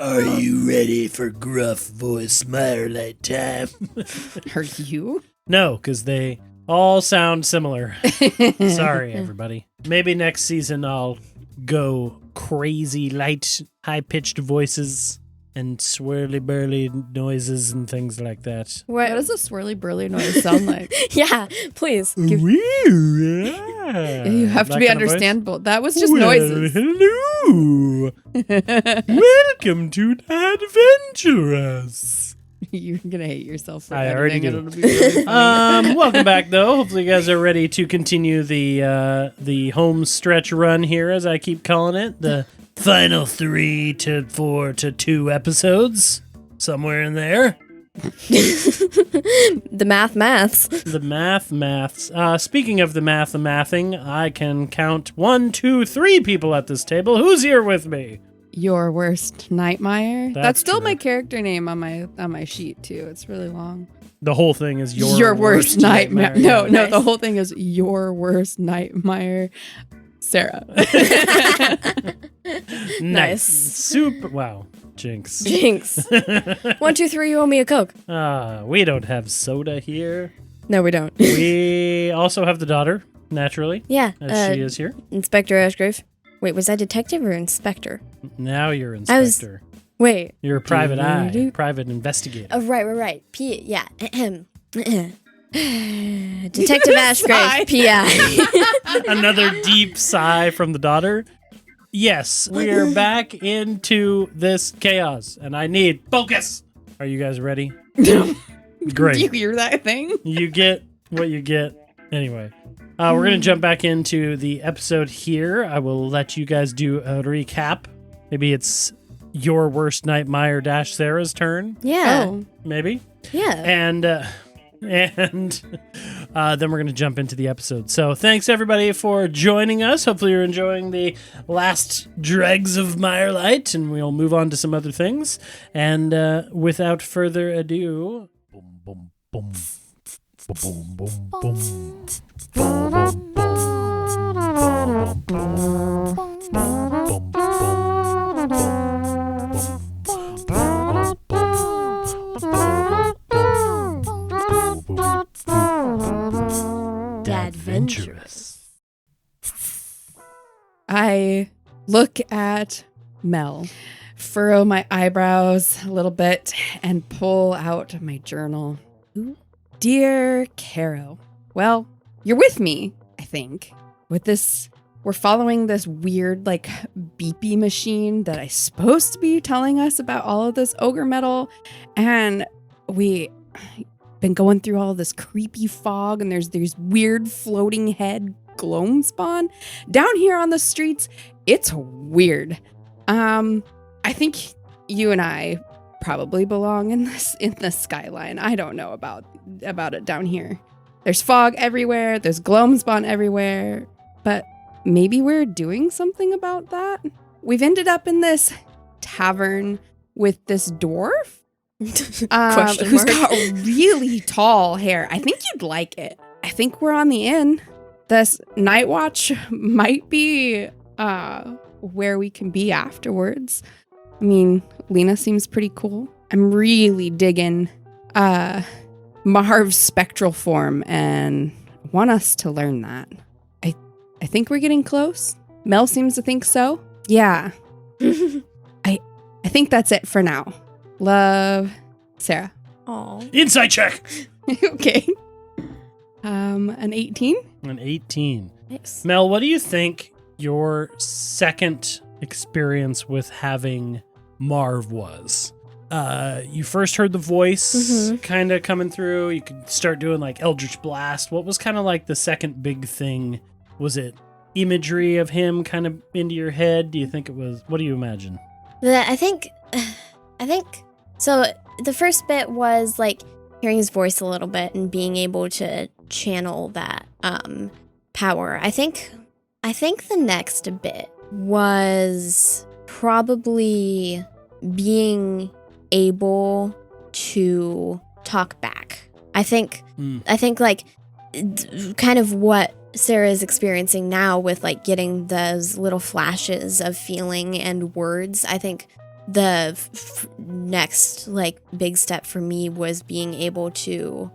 Are you ready for gruff voice Mirelight time? Are you? No, because they all sound similar. Sorry, everybody. Maybe next season I'll go crazy, light, high-pitched voices and swirly-burly noises and things like that. What does a swirly burly noise sound like? Yeah, please. You have to be understandable. That was just noises. Hello. Welcome to Adventurous. You're gonna hate yourself for I already editing do. it. It'll be really funny. Welcome back, though. Hopefully, you guys are ready to continue the home stretch run here, as I keep calling it. The final 3 to 4 to 2 episodes, somewhere in there. The maths. The maths. Speaking of the mathing, I can count 1, 2, 3 people at this table. Who's here with me? Your worst nightmare. That's still true. my character name on my sheet too. It's really long. The whole thing is your worst nightmare. No, Nice. the whole thing is your worst nightmare, Sara. Nice. Super. Wow. Jinx. Jinx. 1, 2, 3, you owe me a Coke. We don't have soda here. No, we don't. We also have the daughter, naturally, Yeah. as she is here. Inspector Ashgrave. Wait, was I detective or inspector? Now you're I was- inspector. Wait. You're a private eye, Do-do-do. private investigator. Oh, right. Yeah. Detective Ashgrave, PI. Another deep sigh from the daughter. Yes, we are back into this chaos, and I need focus. Are you guys ready? Great. Do you hear that thing? You get what you get. Anyway, we're going to jump back into the episode here. I will let you guys do a recap. Maybe it's your worst nightmare - Sarah's turn. Yeah. Oh, Maybe. Yeah. And then we're going to jump into the episode. So thanks, everybody, for joining us. Hopefully you're enjoying the last dregs of Mirelight, and we'll move on to some other things. And without further ado... Boom, boom, boom. Boom, boom, boom. Boom, boom, Adventurous. I look at Mel, furrow my eyebrows a little bit, and pull out my journal. Dear Caro, well, you're with me, I think. With this, we're following this weird, beepy machine that is supposed to be telling us about all of this ogre metal, and we been going through all this creepy fog, and there's these weird floating head Gloamspawn down here on the streets. It's weird. I think you and I probably belong in the skyline. I don't know about it down here. There's fog everywhere. There's Gloamspawn everywhere. But maybe we're doing something about that. We've ended up in this tavern with this dwarf. Who's got really tall hair. I think you'd like it. I think we're on the inn. This night watch might be where we can be afterwards. I mean, Lena seems pretty cool. I'm really digging Marv's spectral form and want us to learn that. I think we're getting close. Mel seems to think so. Yeah. I think that's it for now. Love, Sara. Aw. Insight check. Okay. An 18? An 18. Nice. Mel, what do you think your second experience with having Marv was? You first heard the voice kind of coming through. You could start doing Eldritch Blast. What was kind of the second big thing? Was it imagery of him kind of into your head? Do you think it was? What do you imagine? I think so. The first bit was hearing his voice a little bit and being able to channel that power. I think the next bit was probably being able to talk back. I think kind of what Sara is experiencing now with getting those little flashes of feeling and words. I think the next like big step for me was being able to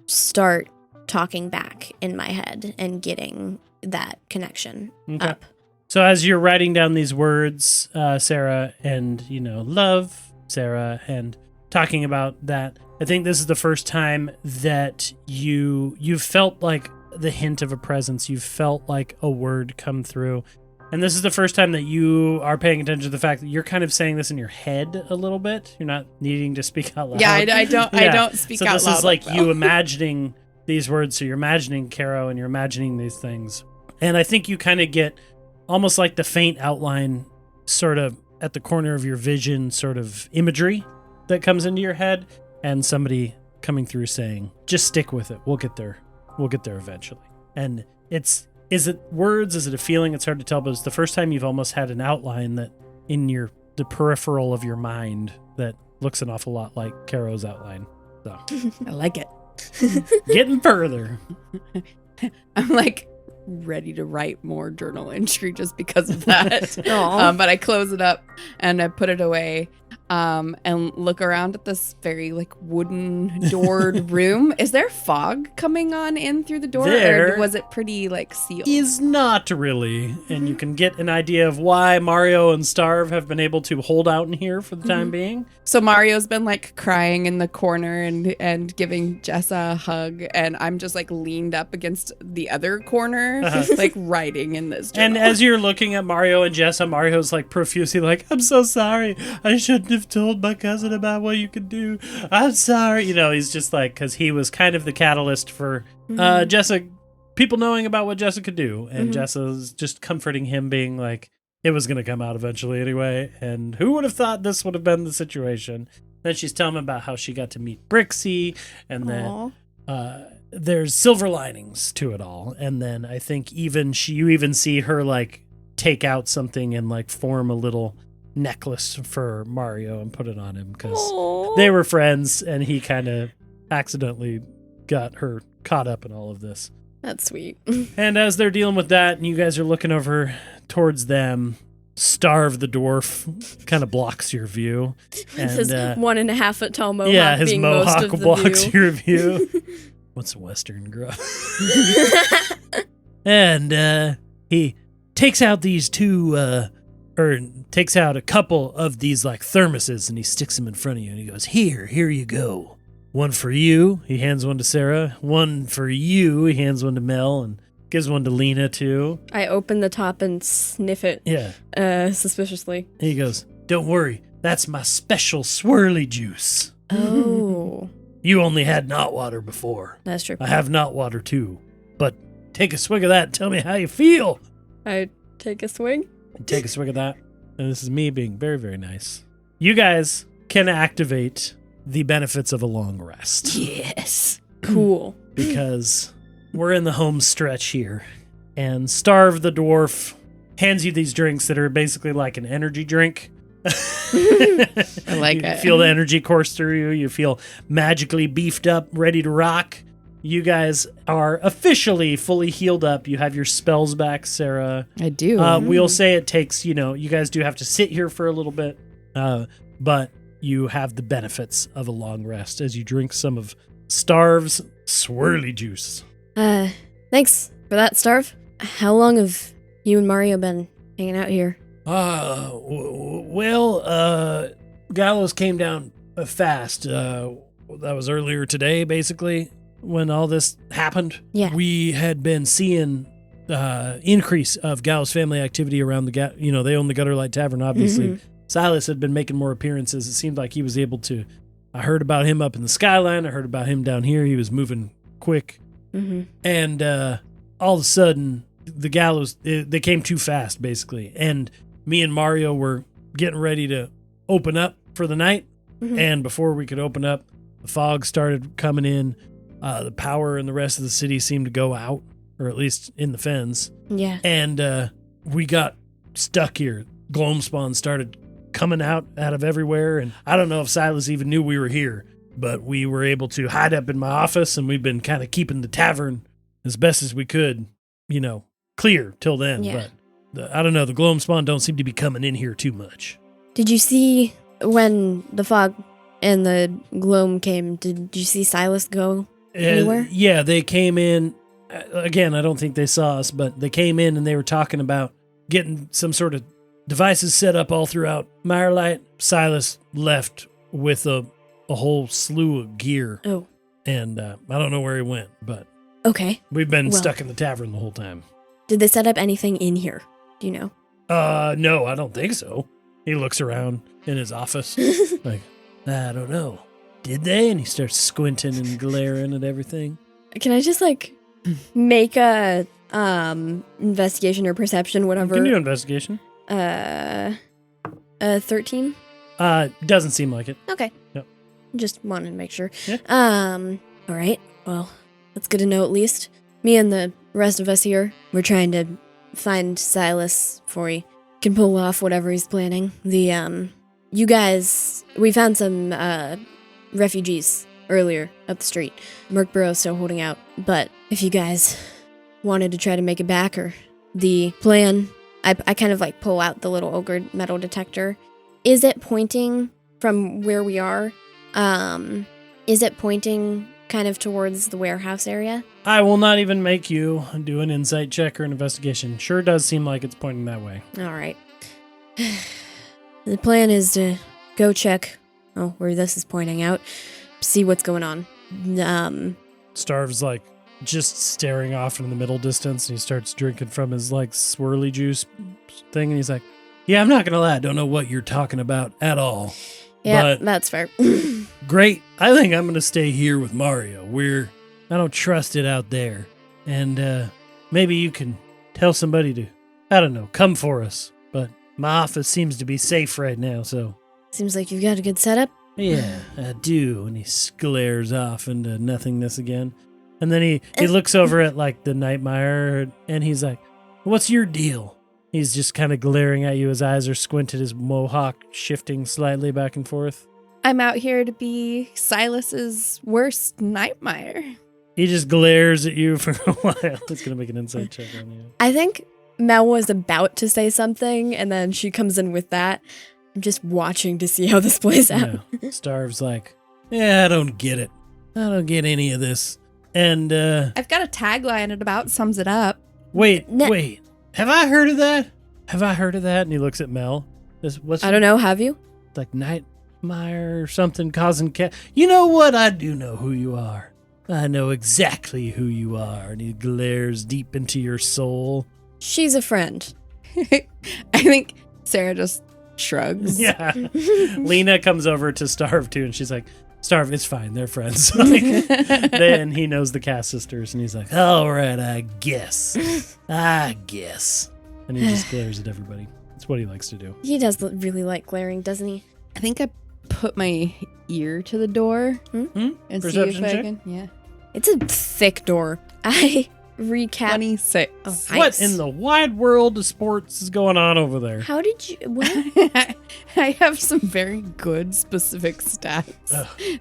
start talking back in my head and getting that connection up. So as you're writing down these words, Sara, and, love, Sara, and talking about that, I think this is the first time that you've felt like the hint of a presence. You've felt like a word come through. And this is the first time that you are paying attention to the fact that you're kind of saying this in your head a little bit. You're not needing to speak out loud. Yeah, I don't speak out loud. So this is like you imagining these words. So you're imagining Caro and you're imagining these things. And I think you kind of get almost like the faint outline sort of at the corner of your vision sort of imagery that comes into your head, and somebody coming through saying, just stick with it. We'll get there. We'll get there eventually. And is it words? Is it a feeling? It's hard to tell, but it's the first time you've almost had an outline that in the peripheral of your mind that looks an awful lot like Caro's outline. So I like it. Getting further. I'm like ready to write more journal entry just because of that. But I close it up and I put it away and look around at this very like wooden doored room. Is there fog coming on in through the door, or was it pretty like sealed? Is not really, and you can get an idea of why Mario and Starve have been able to hold out in here for the time being. So Mario's been like crying in the corner and giving Jessa a hug, and I'm just like leaned up against the other corner, like writing in this journal. And as you're looking at Mario and Jessa, Mario's like profusely like, I'm so sorry. I shouldn't have told my cousin about what you could do. I'm sorry. He's just like, because he was kind of the catalyst for Jessa, people knowing about what Jessa could do. And Jessa's just comforting him, being like, it was going to come out eventually anyway. And who would have thought this would have been the situation? Then she's telling him about how she got to meet Brixie, and then there's silver linings to it all. And then I think you even see her like take out something and like form a little necklace for Mario and put it on him because they were friends, and he kind of accidentally got her caught up in all of this. That's sweet. And as they're dealing with that, and you guys are looking over towards them, Starve the dwarf kind of blocks your view. And his 1.5 foot tall mohawk. Yeah, his being mohawk most of the blocks view. your view. What's Western gruff? And he takes out these takes out a couple of these like thermoses, and he sticks them in front of you, and he goes, here you go. One for you. He hands one to Sara. One for you. He hands one to Mel, and gives one to Lena too. I open the top and sniff it. Yeah. Suspiciously. And he goes, don't worry. That's my special swirly juice. Oh. You only had knot water before. That's true. I have knot water too. But take a swig of that and tell me how you feel. I take a swig. Take a swig of that. And this is me being very, very nice. You guys can activate the benefits of a long rest. Yes. Cool. Because we're in the home stretch here. And Starve the dwarf hands you these drinks that are basically like an energy drink. I like you it. feel the energy course through you. You feel magically beefed up, ready to rock. You guys are officially fully healed up. You have your spells back, Sara. I do. We'll say it takes, you guys do have to sit here for a little bit, but you have the benefits of a long rest as you drink some of Starve's swirly juice. Thanks for that, Starve. How long have you and Mario been hanging out here? Gallows came down fast. That was earlier today, basically, when all this happened. Yeah. We had been seeing increase of Gallows family activity around they own the Gutterlight Tavern, obviously. Mm-hmm. Silas had been making more appearances. It seemed like he was able to. I heard about him up in the skyline. I heard about him down here. He was moving quick. Mm-hmm. And all of a sudden, the Gallows, they came too fast, basically. And me and Mario were getting ready to open up for the night. Mm-hmm. And before we could open up, the fog started coming in. The power in the rest of the city seemed to go out, or at least in the fens. Yeah. And we got stuck here. Gloamspawn started coming out of everywhere. And I don't know if Silas even knew we were here, but we were able to hide up in my office, and we've been kind of keeping the tavern as best as we could, clear till then. Yeah. But I don't know, the Gloamspawn don't seem to be coming in here too much. Did you see when the fog and the gloam came? Did you see Silas go anywhere? Yeah, they came in. Again, I don't think they saw us, but they came in and they were talking about getting some sort of devices set up all throughout Mirelight. Silas left with a whole slew of gear. Oh. And I don't know where he went, but Okay. we've been stuck in the tavern the whole time. Did they set up anything in here? Do you know? No, I don't think so. He looks around in his office like, I don't know. Did they? And he starts squinting and glaring at everything. Can I just make a investigation or perception, whatever? You can do investigation. 13? Doesn't seem like it. Okay. Yep. Just wanted to make sure. Yeah. All right. Well, that's good to know at least. Me and the rest of us here, we're trying to find Silas before he can pull off whatever he's planning. You guys, we found some refugees earlier up the street. Merkborough's still holding out, but if you guys wanted to try to make it back, or the plan, I kind of pull out the little ogre metal detector. Is it pointing from where we are? Is it pointing kind of towards the warehouse area? I will not even make you do an insight check or an investigation. Sure does seem like it's pointing that way. All right. The plan is to go check where this is pointing out, see what's going on. Starv's just staring off in the middle distance, and he starts drinking from his swirly juice thing, and he's like, yeah, I'm not gonna lie, I don't know what you're talking about at all. Yeah, but that's fair. great. I think I'm gonna stay here with Mario. I don't trust it out there. And maybe you can tell somebody to, I don't know, come for us. But my office seems to be safe right now, so. Seems like you've got a good setup. Yeah, I do. And he glares off into nothingness again. And then he looks over at the Nightmare, and he's like, what's your deal? He's just kind of glaring at you. His eyes are squinted, his mohawk shifting slightly back and forth. I'm out here to be Silas's worst nightmare. He just glares at you for a while. It's going to make an insight check on you. I think Mel was about to say something, and then she comes in with that. I'm just watching to see how this plays out. Yeah. Starv's like, yeah, I don't get it. I don't get any of this. And, I've got a tagline, it about sums it up. Wait. Have I heard of that? And he looks at Mel. I don't know, have you? Nightmare or something causing cat. You know what? I do know who you are. I know exactly who you are. And he glares deep into your soul. She's a friend. I think Sara just shrugs. Yeah. Lena comes over to Starve too, and she's like, Starve, it's fine. They're friends. Then he knows the Cass sisters, and he's like, all right, I guess. And he just glares at everybody. That's what he likes to do. He does really like glaring, doesn't he? I think I put my ear to the door and Perception see if I check? can. Yeah. It's a thick door. I recap. 26. Oh, What nice. in the wide world of sports is going on over there? How did you... What? I have some very good specific stats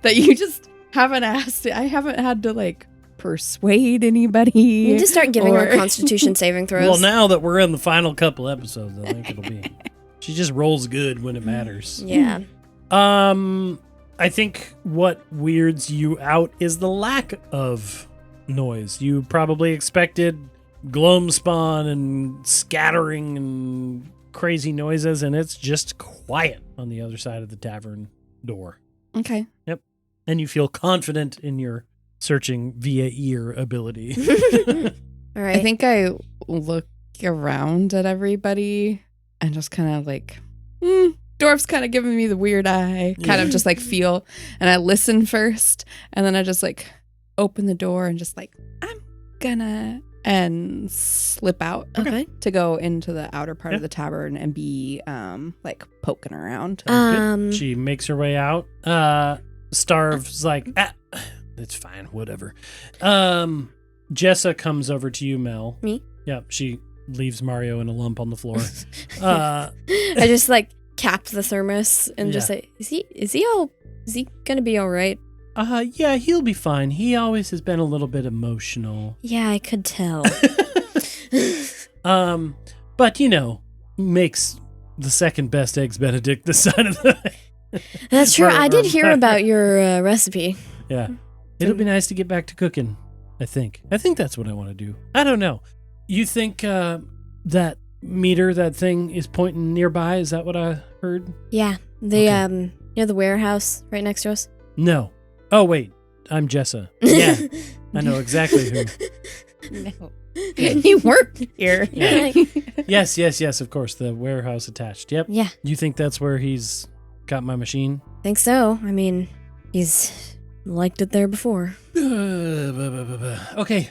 that you just haven't asked. I haven't had to persuade anybody. You need to start giving her Constitution saving throws. Well, now that we're in the final couple episodes, I think it'll be. She just rolls good when it matters. Yeah. I think what weirds you out is the lack of noise. You probably expected Gloamspawn and scattering and crazy noises, and it's just quiet on the other side of the tavern door. Okay. Yep. And you feel confident in your searching via ear ability. All right. I think I look around at everybody and just kind of Dwarf's kind of giving me the weird eye, kind of just feel, and I listen first, and then I just open the door and just I'm gonna, and slip out Okay. to go into the outer part of the tavern and be poking around. Good. She makes her way out. Starve's it's fine, whatever. Jessa comes over to you, Mel. Me? Yep, she leaves Mario in a lump on the floor. I just cap the thermos and just say, is he gonna be all right? Yeah, he'll be fine. He always has been a little bit emotional. Yeah, I could tell. but makes the second best eggs Benedict this side of the. That's true. I did hear about your recipe. Yeah, it'll be nice to get back to cooking. I think that's what I want to do. I don't know. You think that meter, that thing, is pointing nearby? Is that what I heard? Yeah, the the warehouse right next to us. No. Oh wait, I'm Jessa. Yeah, I know exactly who. No. He worked here. Yeah. Yes, of course. The warehouse attached. Yep. Yeah. You think that's where he's got my machine? Think so. I mean, he's liked it there before. Okay.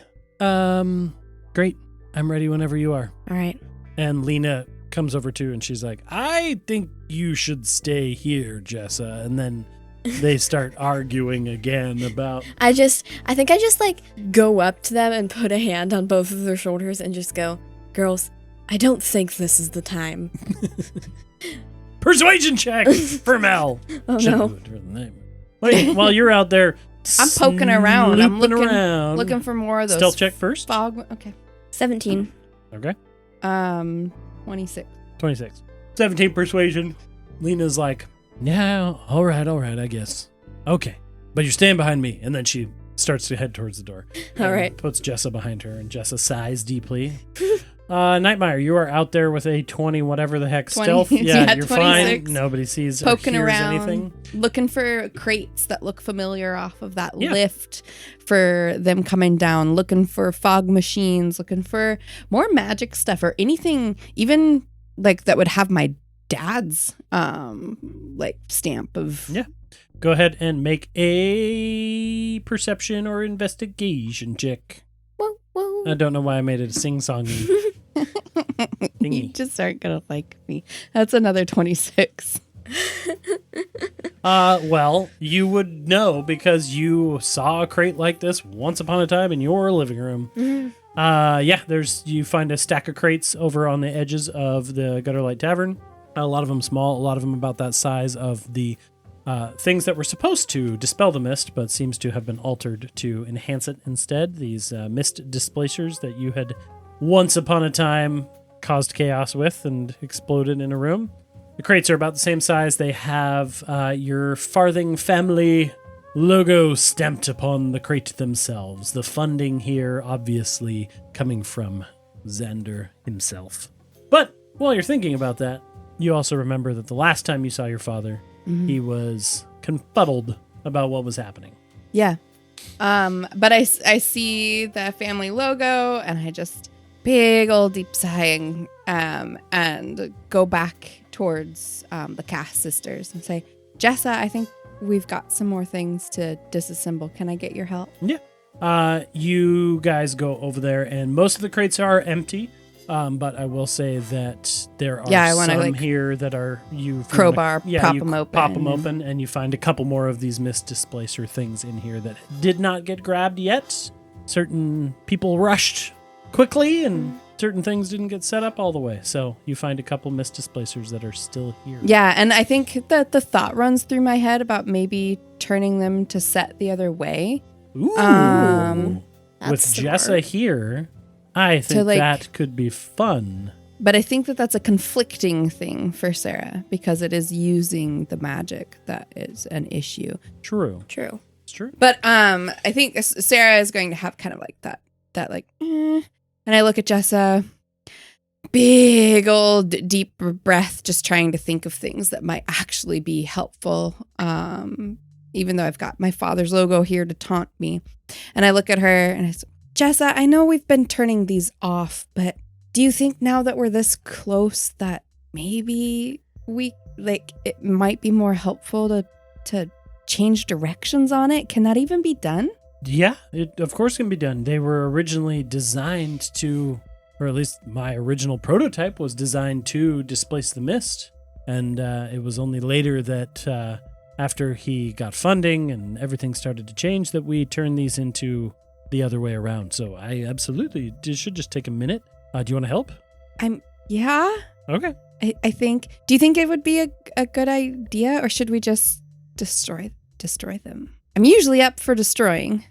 Great. I'm ready whenever you are. All right. And Lena comes over too, and she's like, I think you should stay here, Jessa. And then they start arguing again about... I think I just like go up to them and put a hand on both of their shoulders and just go, girls, I don't think this is the time. Persuasion check for Mel. Oh Shouldn't no. do it for the name. Wait, while you're out there I'm poking around. I'm snooping around. looking for more of those. Stealth check first. Fog. Okay. 17. Okay. 26. 26. 17 persuasion. Lena's like, yeah, all right, I guess. Okay. But you're staying behind me. And then she starts to head towards the door. All right. Puts Jessa behind her, and Jessa sighs deeply. Nightmare, you are out there with a 20 whatever the heck 20, stealth. yeah, You're 26. fine. Nobody sees Poking or hears around, anything. looking for crates that look familiar off of that Yeah. lift for them coming down, looking for fog machines, looking for more magic stuff or anything, even like that would have my dad's like stamp of. Yeah. Go ahead and make a perception or investigation check. Whoa, whoa. I don't know why I made it a sing-songy You thingy. just aren't gonna like me. That's another 26. Well, you would know because you saw a crate like this once upon a time in your living room. Mhm. You find a stack of crates over on the edges of the Gutterlight Tavern. A lot of them small, a lot of them about that size of the things that were supposed to dispel the mist, but seems to have been altered to enhance it instead. These mist displacers that you had once upon a time caused chaos with and exploded in a room. The crates are about the same size. They have your Farthing family logo stamped upon the crate themselves. The funding here obviously coming from Xander himself. But while you're thinking about that, you also remember that the last time you saw your father, he was confuddled about what was happening. Yeah. But I see the family logo and I just big old deep sighing and go back towards the Cass sisters and say, Jessa, I think we've got some more things to disassemble. Can I get your help? Yeah. You guys go over there and most of the crates are empty. But I will say that there are some here that are crowbar, pop them open. Pop them open, and you find a couple more of these mist displacer things in here that did not get grabbed yet. Certain people rushed quickly, and certain things didn't get set up all the way. So you find a couple mist displacers that are still here. Yeah, and I think that the thought runs through my head about maybe turning them to set the other way. Ooh. With That's Jessa smart. here, I think that could be fun. But I think that that's a conflicting thing for Sara because it is using the magic that is an issue. True. True. It's true. But I think Sara is going to have kind of like that like, and I look at Jessa, big old deep breath, just trying to think of things that might actually be helpful. Even though I've got my father's logo here to taunt me. And I look at her and I say, Jessa, I know we've been turning these off, but do you think now that we're this close that maybe it might be more helpful to change directions on it? Can that even be done? Yeah, it of course can be done. They were originally designed to, or at least my original prototype was designed to displace the mist. And it was only later that after he got funding and everything started to change that we turned these into the other way around. So I absolutely should just take a minute. Do you want to help? Yeah. Okay. I think. Do you think it would be a good idea, or should we just destroy them? I'm usually up for destroying.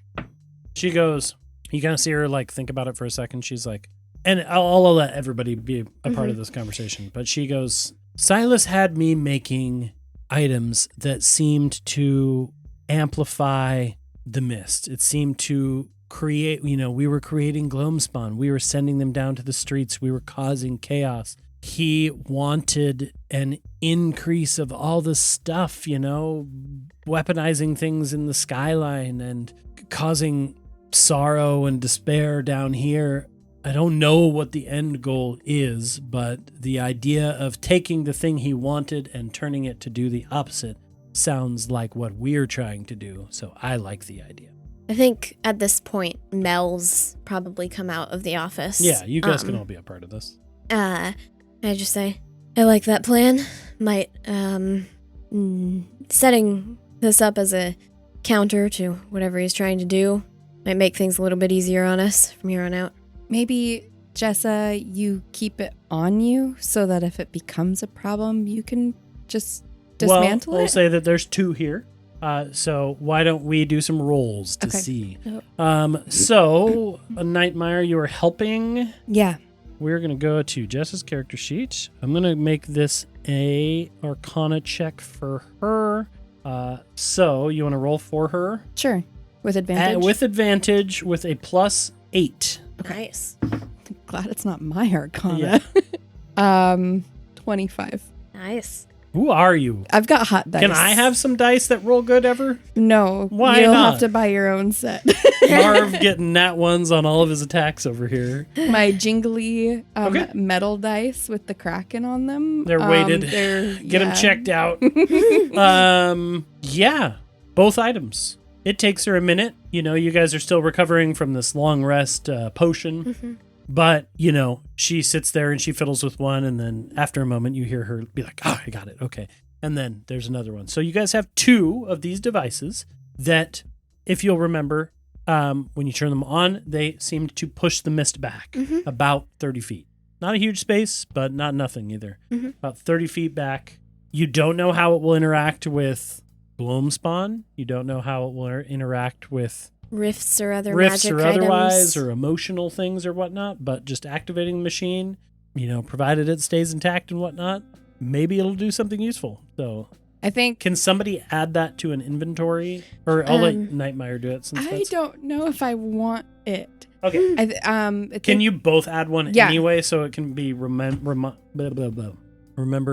She goes. You kind of see her like think about it for a second. She's like, and I'll let everybody be a part of this conversation, but she goes, Silas had me making items that seemed to amplify the mist. It seemed to create, we were creating Gloamspawn. We were sending them down to the streets. We were causing chaos. He wanted an increase of all this stuff, weaponizing things in the skyline and causing sorrow and despair down here. I don't know what the end goal is, but the idea of taking the thing he wanted and turning it to do the opposite sounds like what we're trying to do. So I like the idea. I think at this point, Mel's probably come out of the office. Yeah, you guys can all be a part of this. I just say, I like that plan. Might, setting this up as a counter to whatever he's trying to do might make things a little bit easier on us from here on out. Maybe, Jessa, you keep it on you so that if it becomes a problem, you can just dismantle We'll it? say that there's 2 here. So why don't we do some rolls to see? So, Nightmare, you are helping. Yeah. We're going to go to Jess's character sheet. I'm going to make this a Arcana check for her. So, you want to roll for her? Sure. With advantage? With advantage, with a +8. Okay. Nice. Glad it's not my Arcana. 25. Nice. Who are you? I've got hot dice. Can I have some dice that roll good ever? No. Why You'll not? have to buy your own set. Marv getting nat ones on all of his attacks over here. My jingly Okay. metal dice with the Kraken on them. They're weighted. Get them checked out. Yeah, both items. It takes her a minute. You guys are still recovering from this long rest potion. Mm-hmm. But, she sits there and she fiddles with one. And then after a moment, you hear her be like, I got it. Okay. And then there's another one. So you guys have 2 of these devices that, if you'll remember, when you turn them on, they seem to push the mist back about 30 feet. Not a huge space, but not nothing either. About 30 feet back. You don't know how it will interact with Gloamspawn. You don't know how it will interact with Rifts or other rifts magic or otherwise, items. or emotional things or whatnot, but just activating the machine, provided it stays intact and whatnot, maybe it'll do something useful. So I think... can somebody add that to an inventory? Or I'll let Nightmare do it since I don't know if I want it. Okay. I think, Can you both add one Yeah. anyway so it can be remember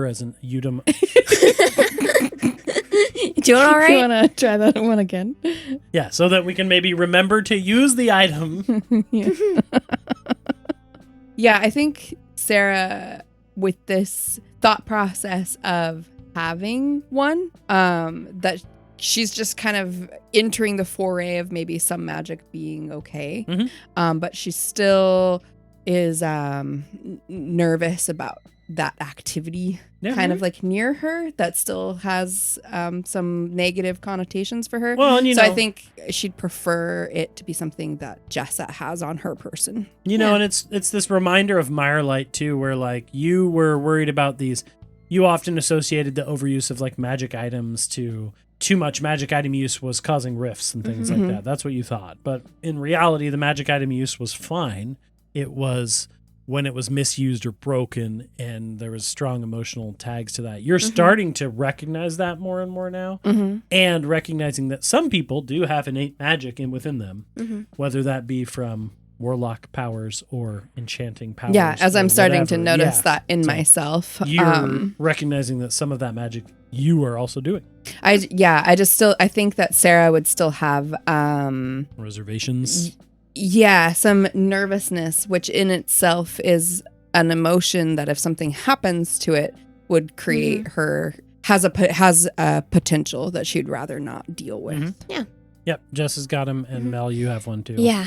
as an Udom? Doing all Do right? you want to try that one again? Yeah, so that we can maybe remember to use the item. Yeah, I think Sara, with this thought process of having one, that she's just kind of entering the foray of maybe some magic being okay. But she still is nervous about that activity kind of like near her that still has some negative connotations for her. Well, and so I think she'd prefer it to be something that Jessa has on her person. And it's this reminder of Mirelight too, where like you were worried about these. You often associated the overuse of like magic items to too much magic item use was causing rifts and things like that. That's what you thought. But in reality, the magic item use was fine. It was when it was misused or broken and there was strong emotional tags to that. You're starting to recognize that more and more now, and recognizing that some people do have innate magic within them, whether that be from warlock powers or enchanting powers. Yeah, as I'm starting to whatever. notice that in myself. You're recognizing that some of that magic you are also doing. I think that Sara would still have Reservations. some nervousness, which in itself is an emotion that if something happens to it would create her has a potential that she'd rather not deal with. Yep, Jess has got him, and Mel, you have one too. Yeah,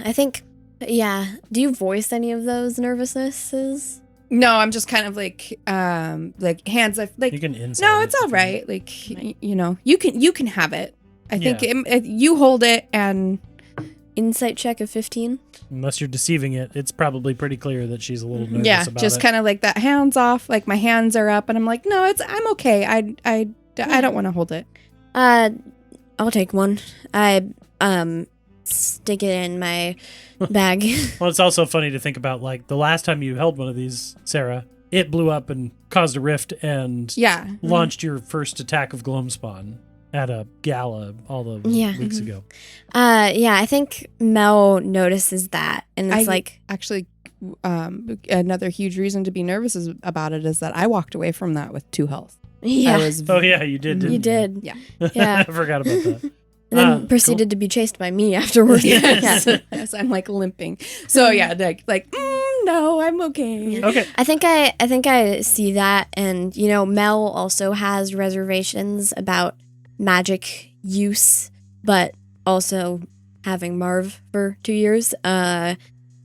I think, do you voice any of those nervousnesses? No, I'm just kind of like hands like You can insight no, it it's all if right. Like you can have it. I think you hold it and Insight check of 15. Unless you're deceiving it, it's probably pretty clear that she's a little nervous about just it. kind of like that hands off, like my hands are up and I'm like, no, I'm okay. I don't want to hold it. I'll take one. I stick it in my bag. Well, it's also funny to think about, like, the last time you held one of these, Sarah, it blew up and caused a rift and launched your first attack of Gloamspawn at a gala all the weeks ago. I think Mel notices that, and it's actually another huge reason to be nervous about it is that I walked away from that with 2 health. Yeah. You did. You did. Yeah. I forgot about that. And then proceeded to be chased by me afterwards. Yes. Yes, I'm like limping. So yeah, no, I'm okay. Okay. I think I see that, and Mel also has reservations about magic use, but also having Marv for 2 years. I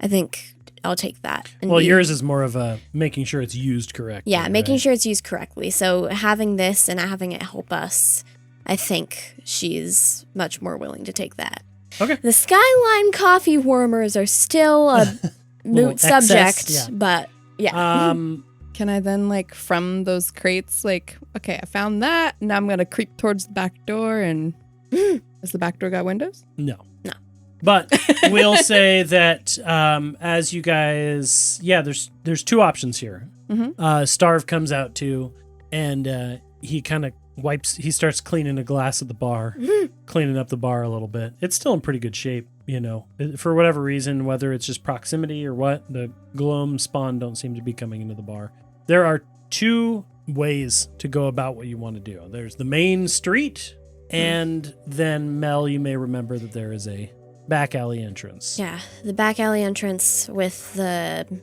think I'll take that. Yours is more of a making sure it's used correctly. Yeah, making sure it's used correctly. So having this and having it help us, I think she's much more willing to take that. Okay. The Skyline coffee warmers are still a moot subject, but yeah. Can I then, from those crates, okay, I found that, now I'm going to creep towards the back door, and has the back door got windows? No. But we'll say that as you guys, there's 2 options here. Mm-hmm. Starve comes out too, and he kind of he starts cleaning a glass at the bar, cleaning up the bar a little bit. It's still in pretty good shape, for whatever reason, whether it's just proximity or what, the Gloamspawn don't seem to be coming into the bar. There are 2 ways to go about what you want to do. There's the main street, and then, Mel, you may remember that there is a back alley entrance. Yeah, the back alley entrance with the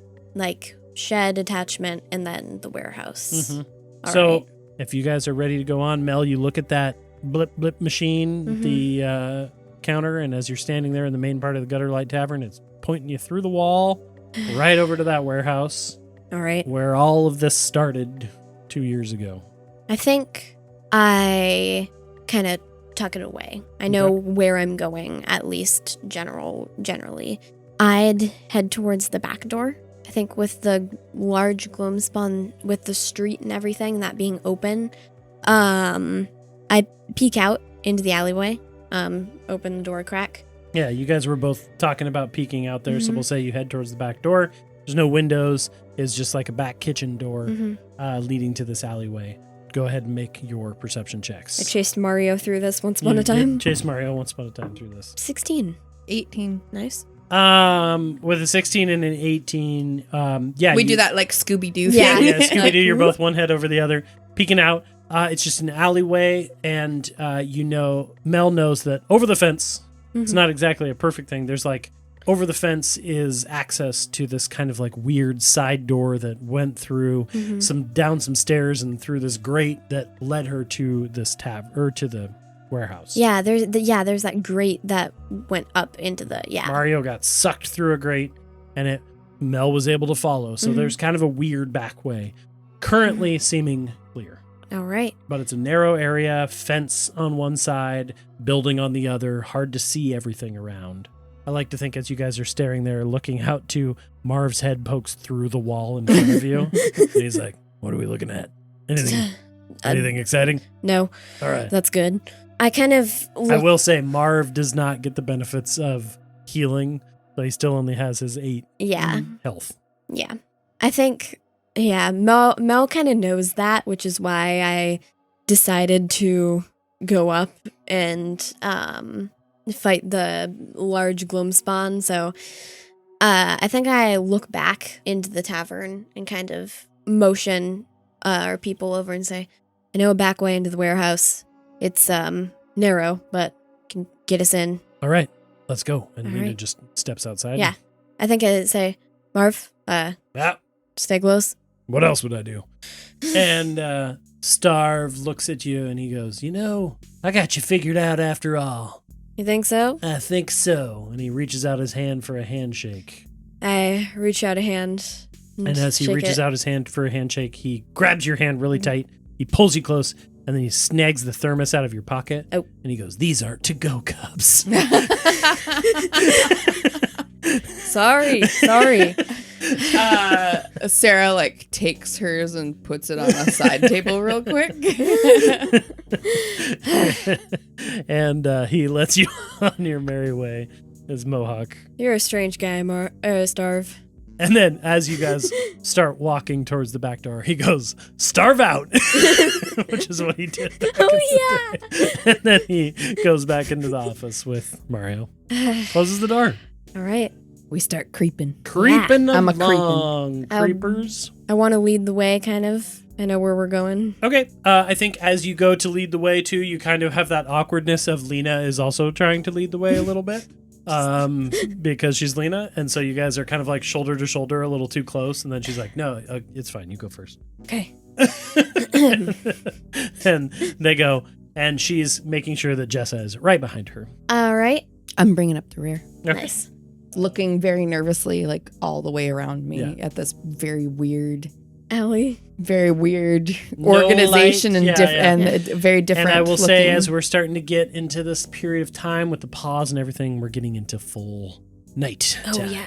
shed attachment and then the warehouse. Mm-hmm. So if you guys are ready to go on, Mel, you look at that blip machine, the counter, and as you're standing there in the main part of the Gutterlight Tavern, it's pointing you through the wall right over to that warehouse. All right. Where all of this started 2 years ago. I think I kind of tuck it away. I know where I'm going, at least generally. I'd head towards the back door. I think with the large Gloamspawn, with the street and everything, that being open, I peek out into the alleyway, open the door crack. Yeah, you guys were both talking about peeking out there, so we'll say you head towards the back door. There's no windows. It's just like a back kitchen door leading to this alleyway. Go ahead and make your perception checks. I chased Mario through this once upon a time. Chased Mario once upon a time through this. 16. 18. Nice. With a 16 and an 18, we do that Scooby-Doo Yeah. thing. Yeah, Scooby-Doo, you're both one head over the other, peeking out. It's just an alleyway, and Mel knows that over the fence, it's not exactly a perfect thing. There's over the fence is access to this kind of weird side door that went through down some stairs and through this grate that led her to this to the warehouse. Yeah, there's that grate that went up into the Mario got sucked through a grate, and Mel was able to follow. So there's kind of a weird back way, currently seeming clear. All right. But it's a narrow area, fence on one side, building on the other, hard to see everything around. I like to think as you guys are staring there, looking out to Marv's head pokes through the wall in front of you. And he's like, what are we looking at? Anything exciting? No. All right. That's good. I kind of I will say Marv does not get the benefits of healing, so he still only has his 8 health. Yeah. I think, Mel kind of knows that, which is why I decided to go up and fight the large Gloamspawn. So I think I look back into the tavern and kind of motion our people over and say, I know a back way into the warehouse. It's narrow, but can get us in. All right, let's go. And All Nina right. just steps outside. Yeah. I think I'd say, Marv, stay close. What else would I do? And Starve looks at you and he goes, I got you figured out after all. You think so? I think so. And he reaches out his hand for a handshake. I reach out a hand. And as he reaches out his hand for a handshake, he grabs your hand really tight. He pulls you close, and then he snags the thermos out of your pocket. Oh. And he goes, these aren't to-go cups. Sorry. Sarah takes hers and puts it on a side table real quick. And he lets you on your merry way. his mohawk. You're a strange guy, Starve. And then as you guys start walking towards the back door, he goes, "Starve out," which is what he did. Back in the day. And then he goes back into the office with Mario. Closes the door. All right. We start creeping. Creeping I'm a along. Creepers. I want to lead the way, kind of. I know where we're going. Okay. I think as you go to lead the way, too, you kind of have that awkwardness of Lena is also trying to lead the way a little bit. Because she's Lena, and so you guys are kind of like shoulder to shoulder, a little too close, and then she's like, "No, it's fine. You go first." Okay. And they go, and she's making sure that Jessa is right behind her. All right. I'm bringing up the rear. Okay. Nice. Looking very nervously, like all the way around me Yeah. at this very weird Allie. organization light. and very different. And I will say, looking. as we're starting to get into this period of time with the pause and everything, we're getting into full night time. Yeah.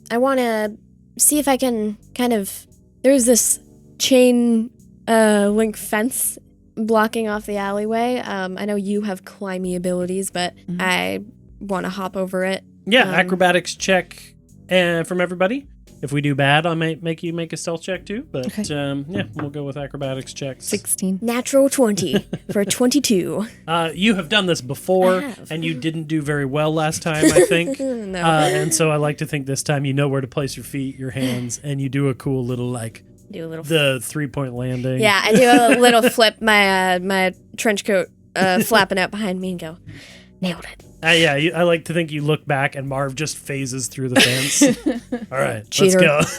I want to see if I can kind of. There's this chain link fence blocking off the alleyway. I know you have climbing abilities, but I want to hop over it. Yeah, acrobatics check from everybody. If we do bad, I might make you make a stealth check too. But yeah, we'll go with acrobatics checks. 16. Natural 20 for 22. You have done this before, I have. and you didn't do very well last time, I think. No. And so I like to think this time you know where to place your feet, your hands, and you do a cool little Do a little. the 3-point landing. Yeah, I do a little flip, my trench coat flapping out behind me and go, nailed it. I like to think you look back and Marv just phases through the fence. All right, Cheater. let's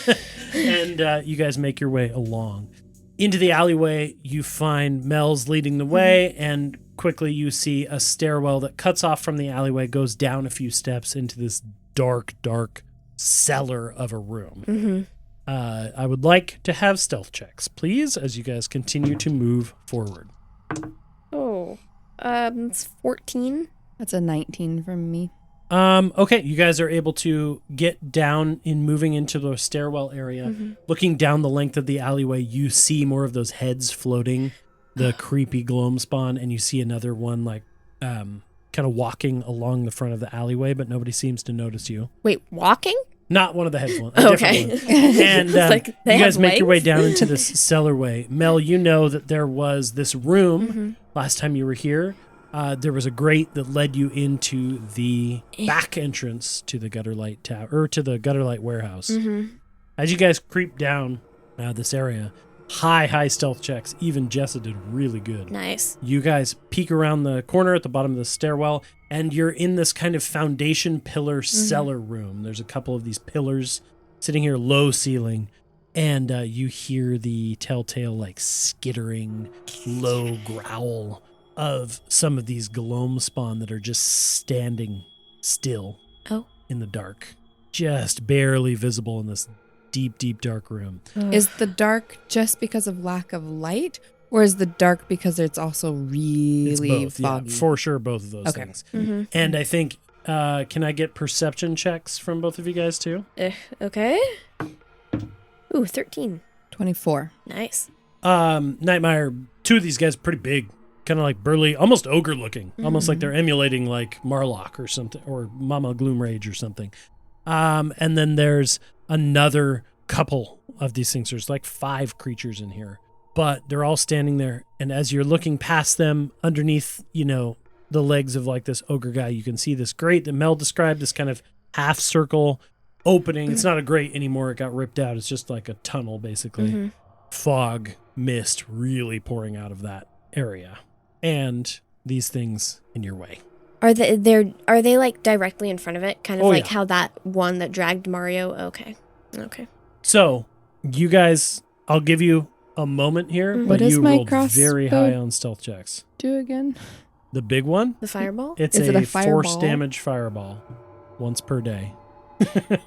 go. And you guys make your way along. Into the alleyway, you find Mel's leading the way, and quickly you see a stairwell that cuts off from the alleyway, goes down a few steps into this dark, dark cellar of a room. Mm-hmm. I would like to have stealth checks, please, as you guys continue to move forward. Oh, it's 14. That's a 19 from me. Okay, you guys are able to get down in moving into the stairwell area. Mm-hmm. Looking down the length of the alleyway, you see more of those heads floating, the creepy Gloamspawn, and you see another one like kind of walking along the front of the alleyway, but nobody seems to notice you. Wait, walking? Not one of the heads one. Okay. Different one. And It's like, you they guys have make your way legs? down into this cellarway. Mel, you know that there was this room Mm-hmm. last time you were here. There was a grate that led you into the back entrance to the Gutterlight Tavern, or to the Gutterlight warehouse. Mm-hmm. As you guys creep down this area, high stealth checks. Even Jessa did really good. Nice. You guys peek around the corner at the bottom of the stairwell, and you're in this kind of foundation pillar cellar room. There's a couple of these pillars sitting here, low ceiling, and you hear the telltale like skittering, low growl of some of these Gloamspawn that are just standing still in the dark, just barely visible in this deep, deep dark room. Is the dark just because of lack of light, or is the dark because it's also really It's both, foggy? yeah, for sure, both of those Okay. things. Mm-hmm. And I think, can I get perception checks from both of you guys too? Okay. Ooh, 13. 24. Nice. Nightmare, two of these guys are pretty big, kind of like burly, almost ogre looking, almost like they're emulating like Marlock or something, or Mama Gloomrage or something. And then there's another couple of these things. There's like 5 creatures in here, but they're all standing there. And as you're looking past them, underneath, the legs of like this ogre guy, you can see this grate that Mel described, this kind of half circle opening. It's not a grate anymore. It got ripped out. It's just like a tunnel, basically. Mm-hmm. Fog, mist really pouring out of that area. And these things in your way. Are they like directly in front of it? Kind of like yeah. how that one that dragged Mario? Okay. So, you guys, I'll give you a moment here, What but does you my rolled very crossbow high on stealth checks. Do again? The big one, The fireball? it's Is it a force fireball? damage fireball once per day.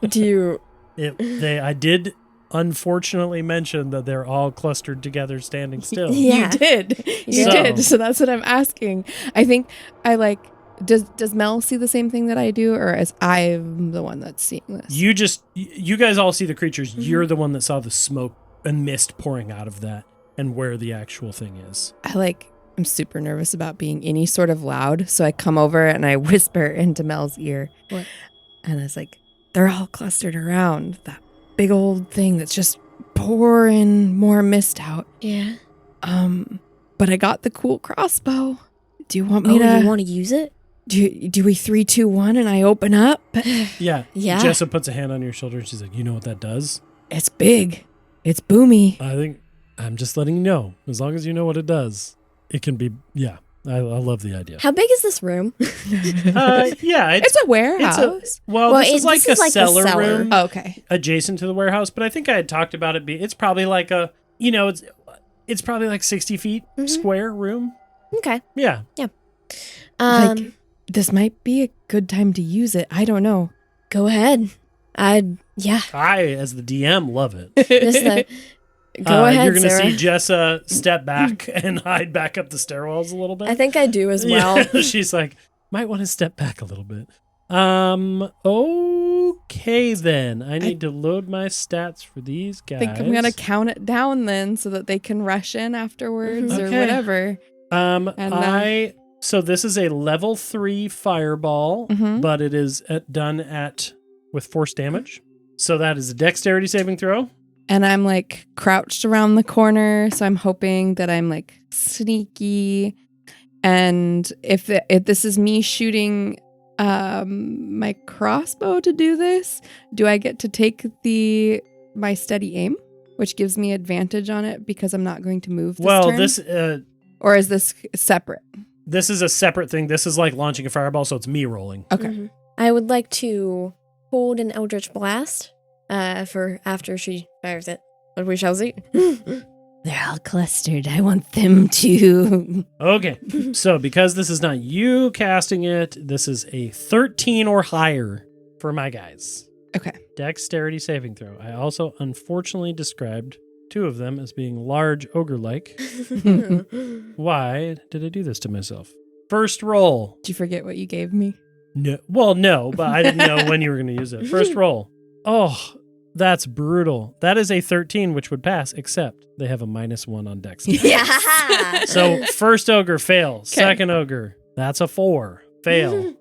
Do you... I did unfortunately mention that they're all clustered together standing still. Yeah. You did. You So- did. So that's what I'm asking. I think I like... Does Mel see the same thing that I do, or is I'm the one that's seeing this? You guys all see the creatures. Mm-hmm. You're the one that saw the smoke and mist pouring out of that and where the actual thing is. I like I'm super nervous about being any sort of loud. So I come over and I whisper into Mel's ear. What? And it's like, they're all clustered around that big old thing that's just pouring more mist out. Yeah. But I got the cool crossbow. Do you want me Oh, you want to use it? Do we 3, 2, 1 and I open up? Yeah. Yeah. Jessa puts a hand on your shoulder and she's like, you know what that does? It's big. It's boomy. I think I'm just letting you know. As long as you know what it does, it can be, yeah. I love the idea. How big is this room? Yeah. It's a warehouse. This is like a cellar room Oh, okay. adjacent to the warehouse, but I think I had talked about it. It's probably like it's probably like 60 feet square room. Okay. Yeah. Like, this might be a good time to use it. I don't know. Go ahead. Yeah. I, as the DM, love it. Go ahead, You're going to Sara. see Jessa step back and hide back up the stairwells a little bit. I think I do as well. Yeah, she's like, might want to step back a little bit. Okay then. I need to load my stats for these guys. I think I'm going to count it down then so that they can rush in afterwards or Okay. whatever. So this is a level 3 fireball, but it is done with force damage. So that is a dexterity saving throw. And I'm like crouched around the corner. So I'm hoping that I'm like sneaky. And if this is me shooting my crossbow to do this, do I get to take my steady aim, which gives me advantage on it because I'm not going to move this turn? Or is this separate? This is a separate thing. This is like launching a fireball, so it's me rolling. Okay. I would like to hold an Eldritch Blast for after she fires it. But we shall see. They're all clustered. I want them to. Okay. So because this is not you casting it, this is a 13 or higher for my guys. Okay. Dexterity saving throw. I also unfortunately described 2 of them as being large ogre-like. Why did I do this to myself? First roll. Did you forget what you gave me? No. Well, no, but I didn't know when you were going to use it. First roll. Oh, that's brutal. That is a 13, which would pass, except they have a -1 on dex. Yeah. So first ogre fails. Second ogre, that's a 4. Fail.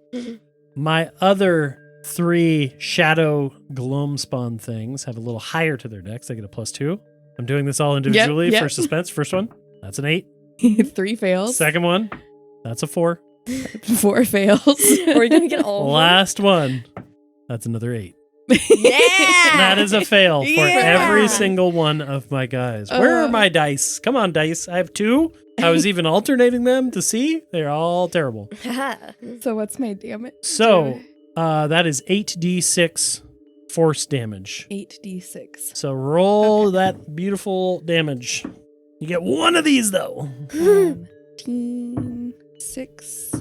My other 3 shadow Gloamspawn things have a little higher to their dex. They get a +2. I'm doing this all individually Yep. for suspense. First one, that's an 8. 3 fails. Second one, that's a 4. 4 fails. Are we gonna get all? Last one, that's another 8. Yeah. That is a fail for Yeah. every single one of my guys. Where are my dice? Come on, dice. I have 2. I was even alternating them to see. They're all terrible. So what's my damage? So that is 8d6 force damage. 8d6. So roll that beautiful damage. You get one of these though. 6.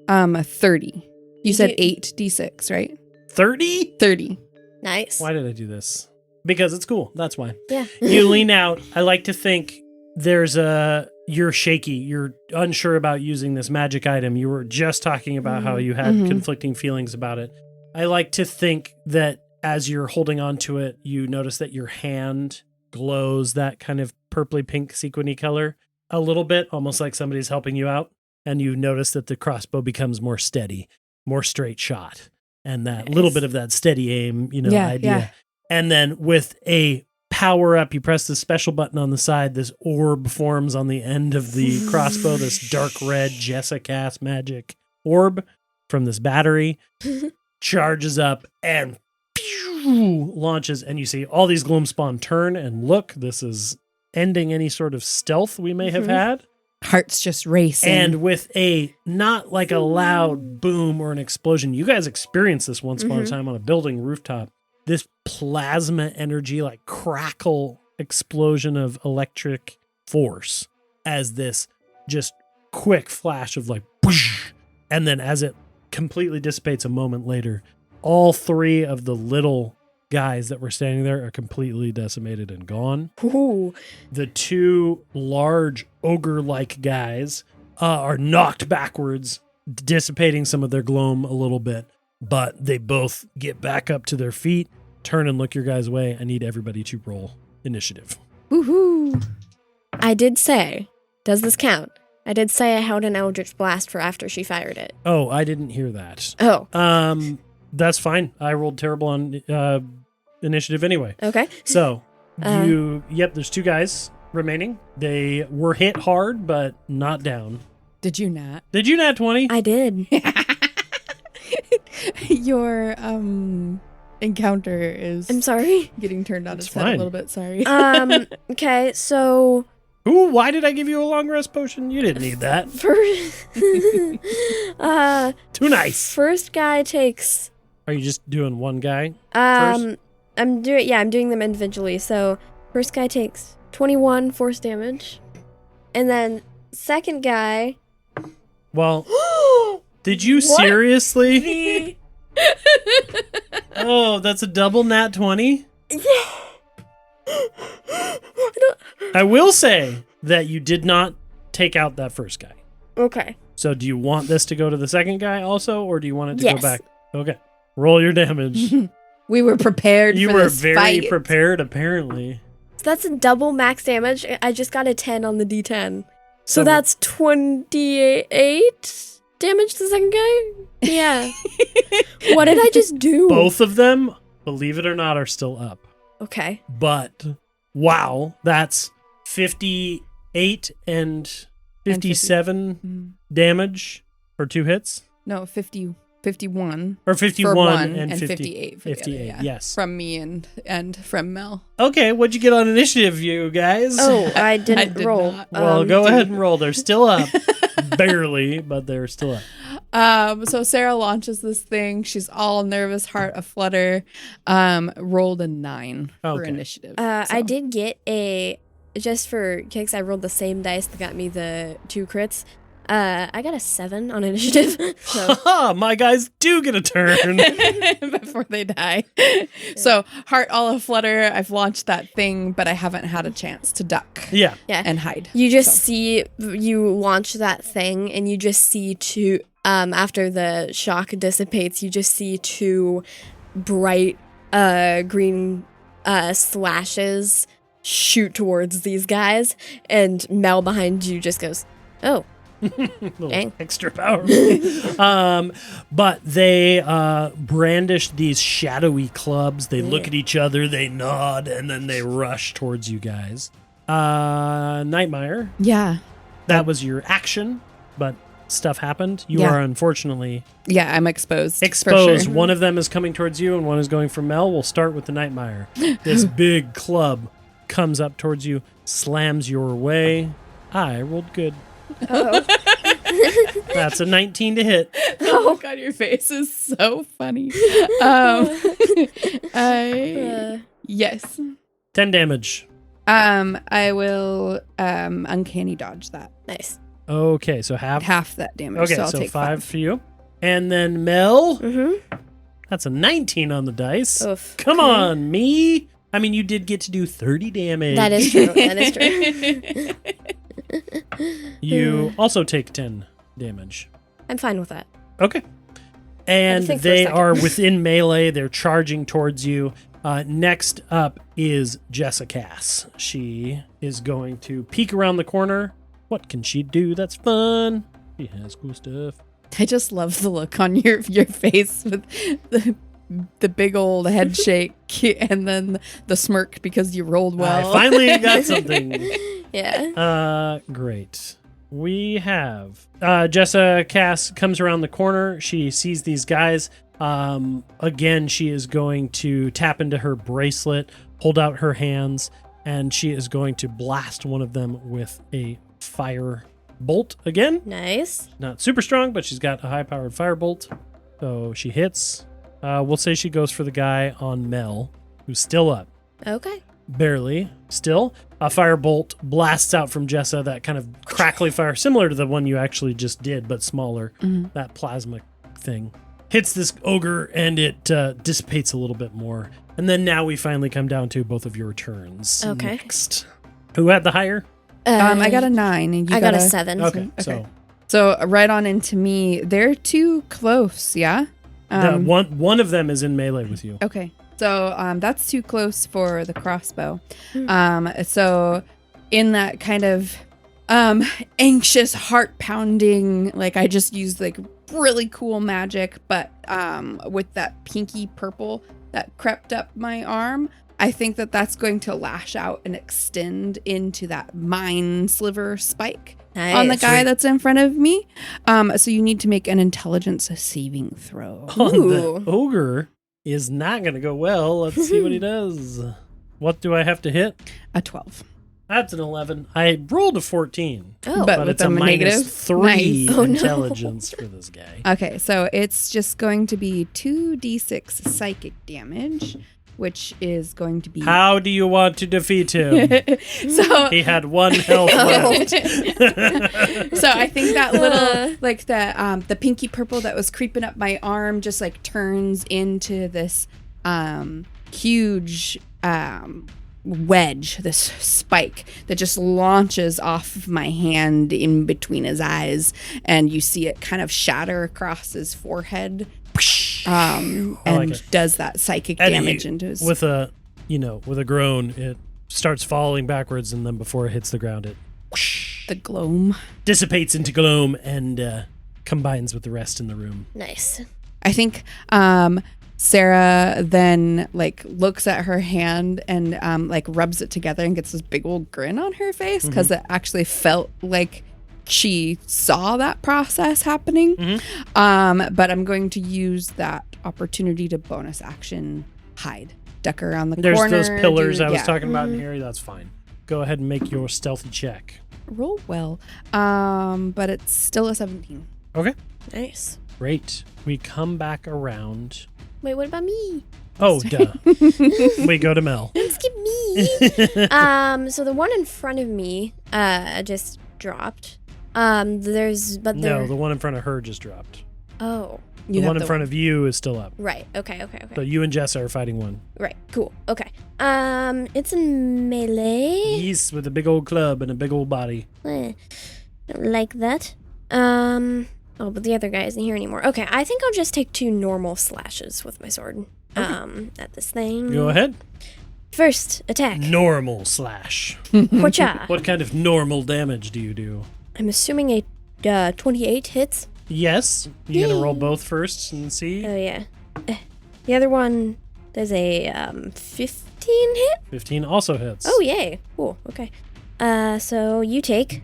30. You said 8d6, right? 30? 30. Nice. Why did I do this? Because it's cool. That's why. Yeah. You lean out. I like to think you're shaky. You're unsure about using this magic item. You were just talking about how you had conflicting feelings about it. I like to think that as you're holding on to it, you notice that your hand glows that kind of purpley pink sequiny color a little bit, almost like somebody's helping you out. And you notice that the crossbow becomes more steady, more straight shot. And that little bit of that steady aim, idea. Yeah. And then with a power up, you press the special button on the side, this orb forms on the end of the crossbow, this dark red Jessa cast magic orb from this battery, charges up and launches, and you see all these Gloamspawn turn and look. This is ending any sort of stealth we may have had. Heart's just racing. And with not like a loud boom or an explosion, you guys experienced this once upon a time on a building rooftop. This plasma energy, like crackle explosion of electric force as this just quick flash of like, whoosh, and then as it completely dissipates a moment later, all 3 of the little guys that were standing there are completely decimated and gone. Ooh. The 2 large ogre-like guys are knocked backwards, dissipating some of their gloam a little bit, but they both get back up to their feet, turn and look your guys' way. I need everybody to roll initiative. Woohoo! I did say, does this count? I did say I held an Eldritch Blast for after she fired it. Oh, I didn't hear that. Oh. That's fine. I rolled terrible on initiative anyway. Okay. So, there's 2 guys remaining. They were hit hard, but not down. Did you not? Did you nat 20? I did. Your encounter is I'm sorry. getting turned on It's its head fine. a little bit. Sorry. Okay, so Ooh, why did I give you a long rest potion? You didn't need that. Too nice. First guy takes Are you just doing one guy first? I'm doing them individually. So first guy takes 21 force damage. And then second guy Well, did you seriously? Oh, that's a double nat 20? I will say that you did not take out that first guy. Okay. So do you want this to go to the second guy also, or do you want it to Yes. go back? Okay. Roll your damage. We were prepared You for were this very fight. prepared, apparently. So that's a double max damage. I just got a 10 on the D10. So that's 28 damage to the second guy? Yeah. What did I just do? Both of them, believe it or not, are still up. Okay. But, wow, that's 58 and 57 damage for 2 hits? No, 51. Or 51 For one, and 50, 58 for the other, 58, yeah. yes. From me and from Mel. Okay, what'd you get on initiative, you guys? Oh, I didn't did roll. not. Well, go ahead and roll. They're still up. Barely, but they're still up. So Sarah launches this thing. She's all nervous, heart aflutter. Rolled a 9 for Okay. initiative. I did get just for kicks, I rolled the same dice that got me the 2 crits. I got a 7 on initiative. So Haha, my guys do get a turn. before they die. So heart all aflutter. I've launched that thing, but I haven't had a chance to duck Yeah. yeah. and hide. You just So. see, you launch that thing and you just see 2, after the shock dissipates, you just see 2 bright green slashes shoot towards these guys. And Mel behind you just goes, oh. Little Dang. extra power. But they brandish these shadowy clubs. They look at each other, they nod, and then they rush towards you guys. Nightmare, Yeah. that was your action, but stuff happened. You Yeah. are unfortunately Yeah, I'm exposed. for exposed. sure. One of them is coming towards you, and one is going for Mel. We'll start with the Nightmare. This big club comes up towards you, slams your way. I rolled good. Oh. That's a 19 to hit. Oh god, your face is so funny. Yes. 10 damage. I will uncanny dodge that. Nice. Okay, so Half that damage. Okay, so I'll so take 5 for you. And then Mel, Mm-hmm. that's a 19 on the dice. Oof. Come on, me. I mean, you did get to do 30 damage. That is true. That is true. You also take 10 damage. I'm fine with that. Okay. And think for a they second. are within melee. They're charging towards you. Next up is Jessica Cass. She is going to peek around the corner. What can she do that's fun? She has cool stuff. I just love the look on your face with the big old head shake and then the smirk because you rolled well. I finally got something. Yeah. Great. We have Jessica Cass comes around the corner. She sees these guys. Again, she is going to tap into her bracelet, hold out her hands, and she is going to blast one of them with a fire bolt again. Nice. Not super strong, but she's got a high-powered fire bolt. So she hits. We'll say she goes for the guy on Mel, who's still up. Okay. Barely. Still. A firebolt blasts out from Jessa, that kind of crackly fire, similar to the one you actually just did, but smaller. That plasma thing. Hits this ogre, and it dissipates a little bit more. And then now we finally come down to both of your turns. Okay. Next. Who had the higher? I got a 9 and you I got a 7. Okay. Okay. So right on into me. They're too close, yeah? One of them is in melee with you. Okay. So that's too close for the crossbow. So in that kind of anxious, heart pounding. Like I just used like really cool magic, but with that pinky purple that crept up my arm, I think that that's going to lash out and extend into that mind sliver spike on the guy that's in front of me. So you need to make an intelligence saving throw. The ogre is not going to go well. Let's see what he does. What do I have to hit? A 12. That's an 11. I rolled a 14. Oh, But it's a negative? -3 Nice. Oh, no. intelligence for this guy. Okay, so it's just going to be 2d6 psychic damage, which is going to be... How do you want to defeat him? So He had 1 health left. So I think that little, like the pinky purple that was creeping up my arm just like turns into this huge wedge, this spike that just launches off of my hand in between his eyes, and you see it kind of shatter across his forehead, and does that psychic And damage into his... with a groan, it starts falling backwards, and then before it hits the ground, it the gloam. dissipates into gloam and combines with the rest in the room. Nice. I think Sara then like looks at her hand and like rubs it together and gets this big old grin on her face because it actually felt like she saw that process happening. But I'm going to use that opportunity to bonus action hide, duck around the corner. There's those pillars I was talking about in here. That's fine. Go ahead and make your stealthy check. Roll well, but it's still a 17. Okay. Nice. Great. We come back around. Wait, what about me? Oh, duh. We go to Mel. Don't skip me. So the one in front of me just dropped. No, the one in front of her just dropped. Oh. The one in front of you is still up. Right. Okay. So you and Jessa are fighting one. Right. Cool. Okay. It's in melee. Yes, with a big old club and a big old body. Don't like that. Oh, but the other guy isn't here anymore. Okay, I think I'll just take 2 normal slashes with my sword. At this thing. Go ahead. First attack. Normal slash. Whatcha? What kind of normal damage do you do? I'm assuming a 28 hits. Yes. You gonna roll both first and see? Oh yeah. The other one does a 15 hit. 15 also hits. Oh yay! Cool. Okay. So you take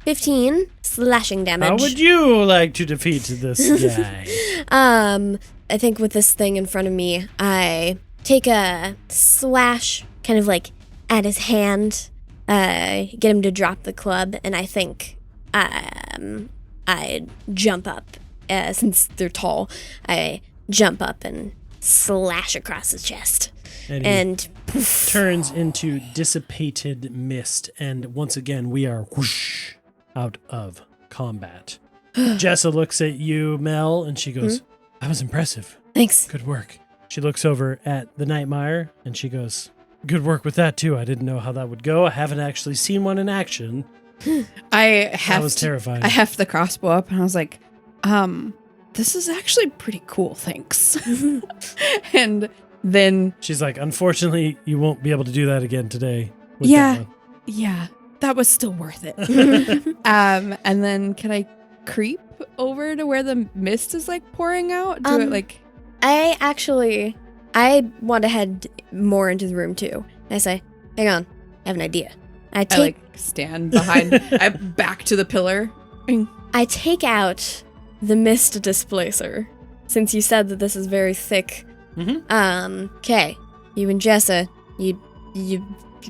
15 slashing damage. How would you like to defeat this guy? I think with this thing in front of me, I take a slash, kind of like at his hand, get him to drop the club, and I think I jump up. Since they're tall, I jump up and slash across his chest. And poof. Turns into dissipated mist, and once again we are whoosh out of combat. Jessa looks at you, Mel, and she goes, That was impressive. Thanks. Good work. She looks over at the Nightmare, and she goes, Good work with that, too. I didn't know how that would go. I haven't actually seen one in action. That was terrifying. I heft the crossbow up, and I was like, this is actually pretty cool, thanks. And then... She's like, Unfortunately, you won't be able to do that again today. Yeah, that was still worth it. And then can I creep over to where the mist is like pouring out? Do it like... I want to head more into the room too. I say, hang on, I have an idea. I like stand behind, I back to the pillar. I take out the mist displacer, since you said that this is very thick. Okay, you and Jessa, you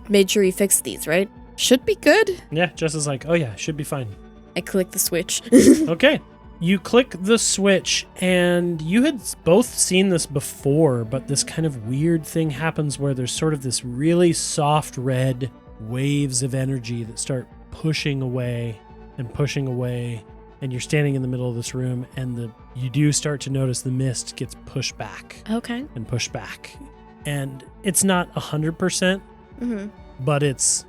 made sure you fixed these, right? Should be good. Yeah, Jessa's like, oh yeah, should be fine. I click the switch. Okay. You click the switch, and you had both seen this before, but this kind of weird thing happens where there's sort of this really soft red waves of energy that start pushing away, and you're standing in the middle of this room, and you do start to notice the mist gets pushed back. Okay. And pushed back. And it's not 100%, but it's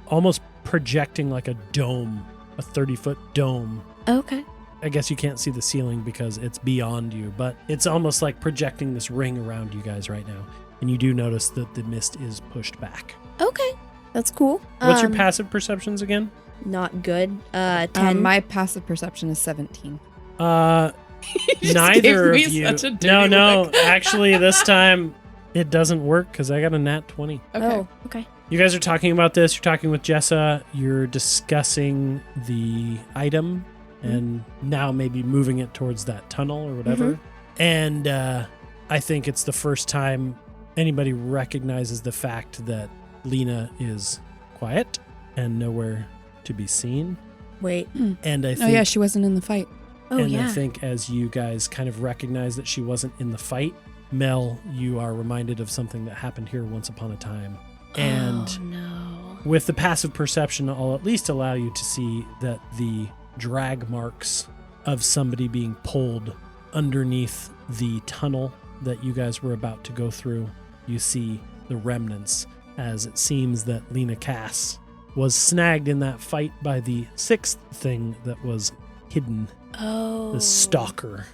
almost projecting like a dome, a 30-foot dome. Okay. I guess you can't see the ceiling because it's beyond you, but it's almost like projecting this ring around you guys right now. And you do notice that the mist is pushed back. Okay. That's cool. What's your passive perceptions again? not good. 10. My passive perception is 17. Neither gave of me you. such a dirty No. look. Actually, this time it doesn't work because I got a nat 20. Okay. Oh, okay. You guys are talking about this. You're talking with Jessa. You're discussing the item and now maybe moving it towards that tunnel or whatever. And I think it's the first time anybody recognizes the fact that Lena is quiet and nowhere to be seen. Wait. And I think, Oh, yeah, she wasn't in the fight. Oh, and yeah. I think as you guys kind of recognize that she wasn't in the fight, Mel, you are reminded of something that happened here once upon a time. And oh, no. with the passive perception, I'll at least allow you to see that the drag marks of somebody being pulled underneath the tunnel that you guys were about to go through. You see the remnants, as it seems that Lena Cass was snagged in that fight by the sixth thing that was hidden, Oh. the stalker.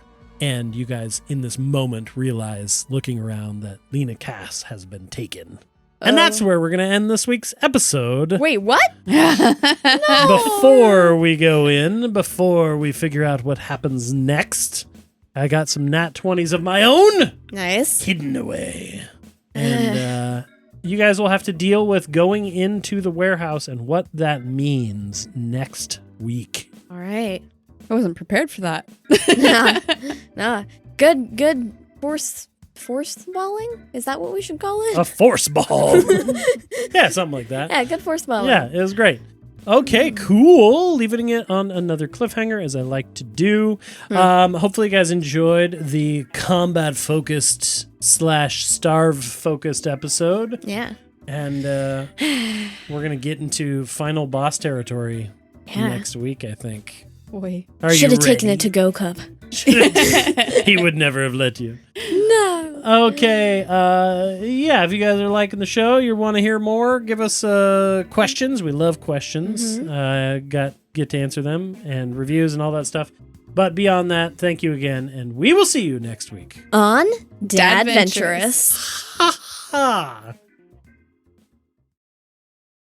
And you guys, in this moment, realize, looking around, that Lena Cass has been taken. And that's where we're going to end this week's episode. Wait, what? Before we go in, before we figure out what happens next, I got some nat 20s of my own Nice. hidden away. And you guys will have to deal with going into the warehouse and what that means next week. All right. I wasn't prepared for that. Nah. Good force balling? Is that what we should call it? A force ball. Yeah, something like that. Yeah, good force balling. Yeah, it was great. Okay, cool. Leaving it on another cliffhanger, as I like to do. Hopefully you guys enjoyed the combat-focused / starve-focused episode. Yeah. And we're going to get into final boss territory next week, I think. Boy. Are you Should have taken ready? it to Go Cup. He would never have let you. No. Okay, if you guys are liking the show, you want to hear more, give us questions. We love questions. Get to answer them and reviews and all that stuff. But beyond that, thank you again, and we will see you next week. On Dadventurous. Dadventurous. Ha!